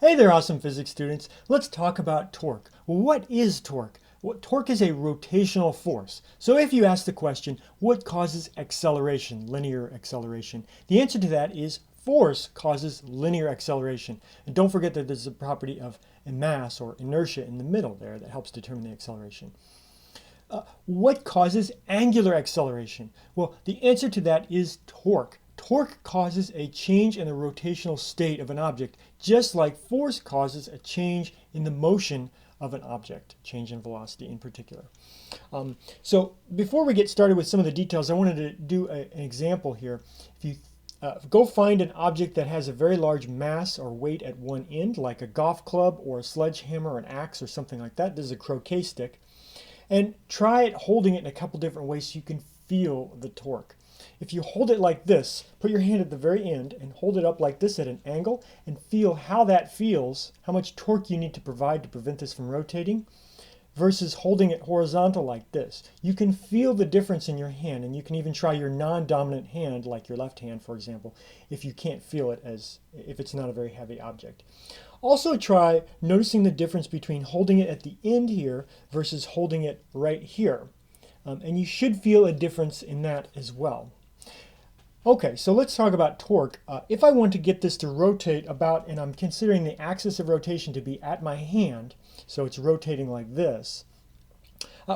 Hey there, awesome physics students. Let's talk about torque. Well, what is torque? Well, torque is a rotational force. So if you ask the question, what causes acceleration, linear acceleration? The answer to that is force causes linear acceleration. And don't forget that there's a property of a mass or inertia in the middle there that helps determine the acceleration. What causes angular acceleration? Well, the answer to that is torque. Torque causes a change in the rotational state of an object, just like force causes a change in the motion of an object, change in velocity in particular. So before we get started with some of the details, I wanted to do an example here. If you go find an object that has a very large mass or weight at one end, like a golf club or a sledgehammer or an axe or something like that. This is a croquet stick. And try it holding it in a couple different ways so you can feel the torque. If you hold it like this, put your hand at the very end and hold it up like this at an angle and feel how that feels, how much torque you need to provide to prevent this from rotating, versus holding it horizontal like this. You can feel the difference in your hand, and you can even try your non-dominant hand, like your left hand, for example, if you can't feel it if it's not a very heavy object. Also try noticing the difference between holding it at the end here versus holding it right here. And you should feel a difference in that as well. Okay, so let's talk about torque. If I want to get this to rotate about, and I'm considering the axis of rotation to be at my hand, so it's rotating like this,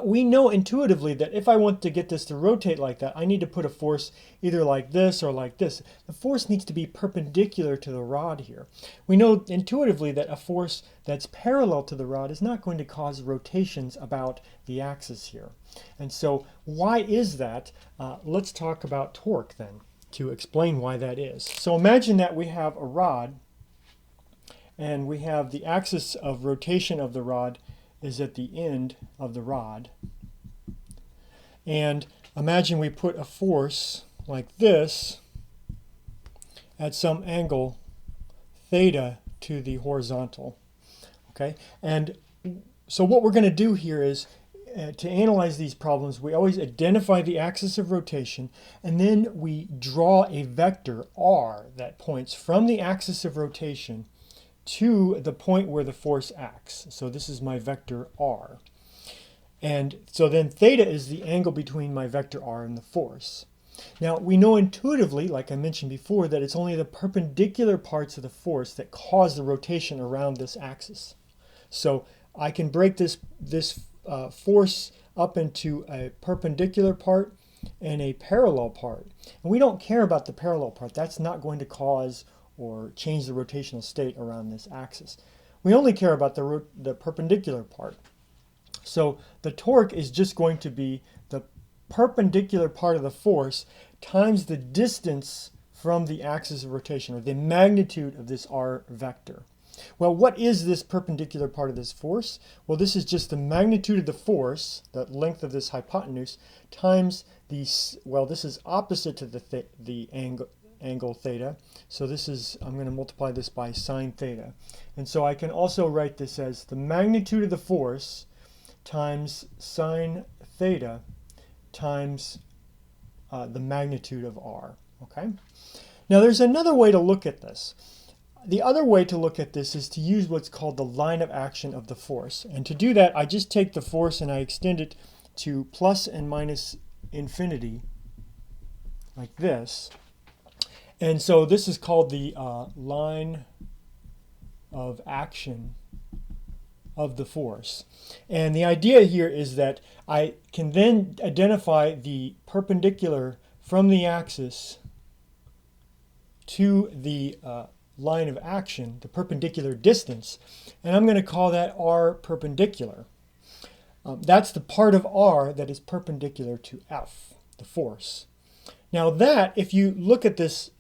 we know intuitively that if I want to get this to rotate like that, I need to put a force either like this or like this. The force needs to be perpendicular to the rod here. We know intuitively that a force that's parallel to the rod is not going to cause rotations about the axis here. And so why is that? Let's talk about torque then to explain why that is. So imagine that we have a rod and we have the axis of rotation of the rod is at the end of the rod. And imagine we put a force like this at some angle theta to the horizontal. Okay, and so what we're going to do here is to analyze these problems, we always identify the axis of rotation and then we draw a vector r that points from the axis of rotation to the point where the force acts. So this is my vector r. And so then theta is the angle between my vector r and the force. Now we know intuitively, like I mentioned before, that it's only the perpendicular parts of the force that cause the rotation around this axis. So I can break this force up into a perpendicular part and a parallel part. And we don't care about the parallel part. That's not going to cause or change the rotational state around this axis. We only care about the perpendicular part. So the torque is just going to be the perpendicular part of the force times the distance from the axis of rotation, or the magnitude of this r vector. Well, what is this perpendicular part of this force? Well, this is just the magnitude of the force, the length of this hypotenuse, times this is opposite to the angle theta. So this is, I'm going to multiply this by sine theta. And so I can also write this as the magnitude of the force times sine theta times the magnitude of r. Okay? Now there's another way to look at this. The other way to look at this is to use what's called the line of action of the force. And to do that, I just take the force and I extend it to plus and minus infinity, like this. And so this is called the line of action of the force. And the idea here is that I can then identify the perpendicular from the axis to the line of action, the perpendicular distance, and I'm going to call that r perpendicular. That's the part of r that is perpendicular to F, the force. Now that, if you look at this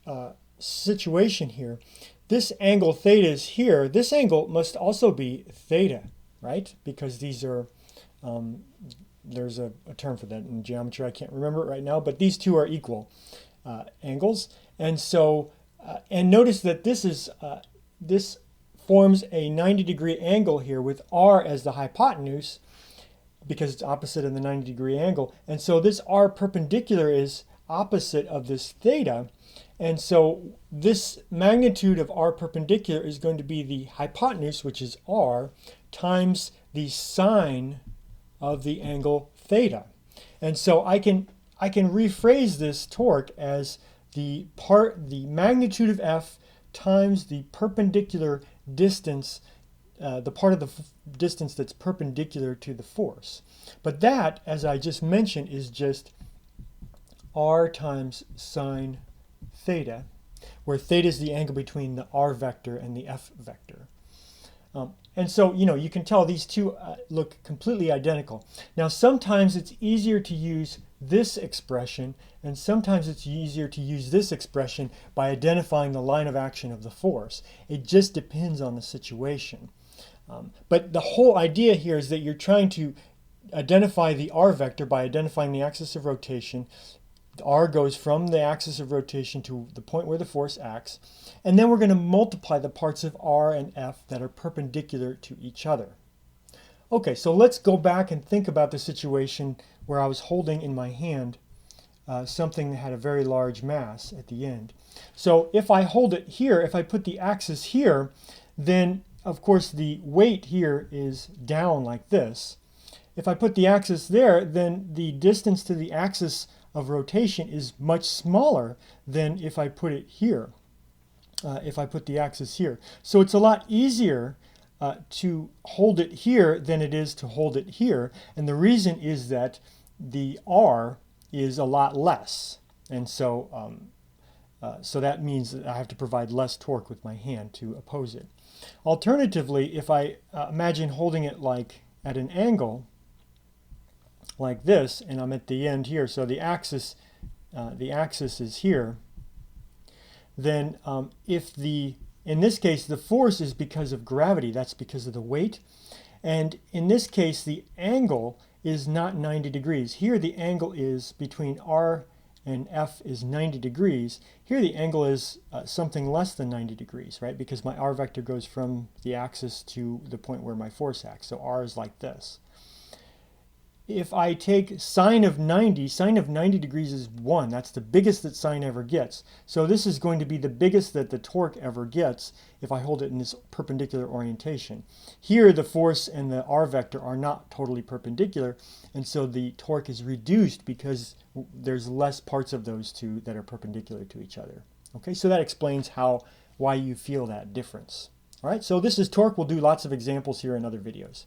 situation here, this angle theta is here. This angle must also be theta, right? Because these are, there's a term for that in geometry. I can't remember it right now, but these two are equal angles. And so, and notice that this forms a 90-degree angle here with r as the hypotenuse, because it's opposite of the 90-degree angle. And so this r perpendicular is opposite of this theta. And so this magnitude of r perpendicular is going to be the hypotenuse, which is r, times the sine of the angle theta. And so I can rephrase this torque as the magnitude of F times the perpendicular distance, the part of the distance that's perpendicular to the force. But that, as I just mentioned, is just r times sine theta, where theta is the angle between the r vector and the f vector. And so, you can tell these two look completely identical. Now, sometimes it's easier to use this expression, and sometimes it's easier to use this expression by identifying the line of action of the force. It just depends on the situation. But the whole idea here is that you're trying to identify the r vector by identifying the axis of rotation. R goes from the axis of rotation to the point where the force acts, and then we're going to multiply the parts of r and f that are perpendicular to each other. Okay, so let's go back and think about the situation where I was holding in my hand something that had a very large mass at the end. So if I hold it here, if I put the axis here, then of course the weight here is down like this. If I put the axis there, then the distance to the axis of rotation is much smaller than if I put it here, if I put the axis here. So it's a lot easier to hold it here than it is to hold it here, and the reason is that the r is a lot less, and so so that means that I have to provide less torque with my hand to oppose it. Alternatively, if I imagine holding it like at an angle like this, and I'm at the end here, so the axis is here, then in this case the force is because of gravity, that's because of the weight, and in this case the angle is not 90 degrees. Here the angle is between r and f is 90 degrees. Here the angle is something less than 90 degrees, right? Because my r vector goes from the axis to the point where my force acts. So r is like this. If I take sine of 90 degrees is 1. That's the biggest that sine ever gets. So this is going to be the biggest that the torque ever gets if I hold it in this perpendicular orientation. Here the force and the r vector are not totally perpendicular, and so the torque is reduced because there's less parts of those two that are perpendicular to each other. Okay, so that explains why you feel that difference. All right, so this is torque. We'll do lots of examples here in other videos.